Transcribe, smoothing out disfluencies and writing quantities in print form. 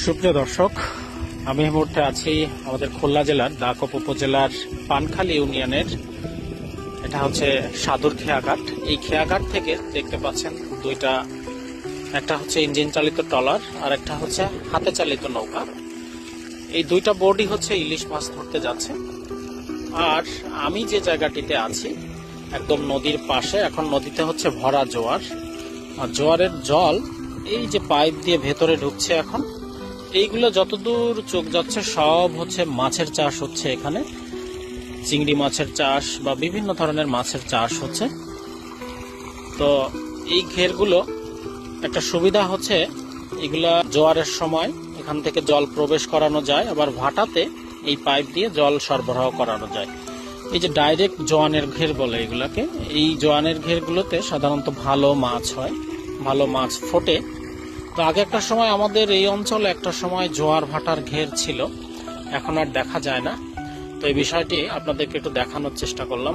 সুপ্রিয় দর্শক, আমি এই মুহূর্তে আছি আমাদের খুলনা জেলার দাকপ উপজেলার পানখালী ইউনিয়নের, এটা হচ্ছে সাদুর খেয়াঘাট। এই খেয়াঘাট থেকে দেখতে পাচ্ছেন দুইটা, একটা হচ্ছে ইঞ্জিন চালিত ট্রলার আর একটা হচ্ছে হাতে চালিত নৌকা। এই দুইটা বোটই হচ্ছে ইলিশ মাছ ধরতে যাচ্ছে। আর আমি যে জায়গাটিতে আছি একদম নদীর পাশে, এখন নদীতে হচ্ছে ভরা জোয়ার, আর জোয়ারের জল এই যে পাইপ দিয়ে ভেতরে ঢুকছে। এখন এইগুলো যতদূর চোখ যাচ্ছে সব হচ্ছে মাছের চাষ হচ্ছে এখানে, চিংড়ি মাছের চাষ বা বিভিন্ন ধরনের মাছের চাষ হচ্ছে। তো এই ঘেরগুলো একটা সুবিধা হচ্ছে, এগুলা জোয়ারের সময় এখান থেকে জল প্রবেশ করানো যায়, আবার ভাটাতে এই পাইপ দিয়ে জল সরবরাহ করানো যায়। এই যে ডাইরেক্ট জোয়ানের ঘের বলে এগুলাকে, এই জোয়ানের ঘেরগুলোতে সাধারণত ভালো মাছ হয়, ভালো মাছ ফোটে। তো আগে একটা সময় আমাদের এই অঞ্চলে একটা সময় জোয়ার ভাটার ঘের ছিল, এখন আর দেখা যায় না। তো এই বিষয়টি আপনাদেরকে একটু দেখানোর চেষ্টা করলাম।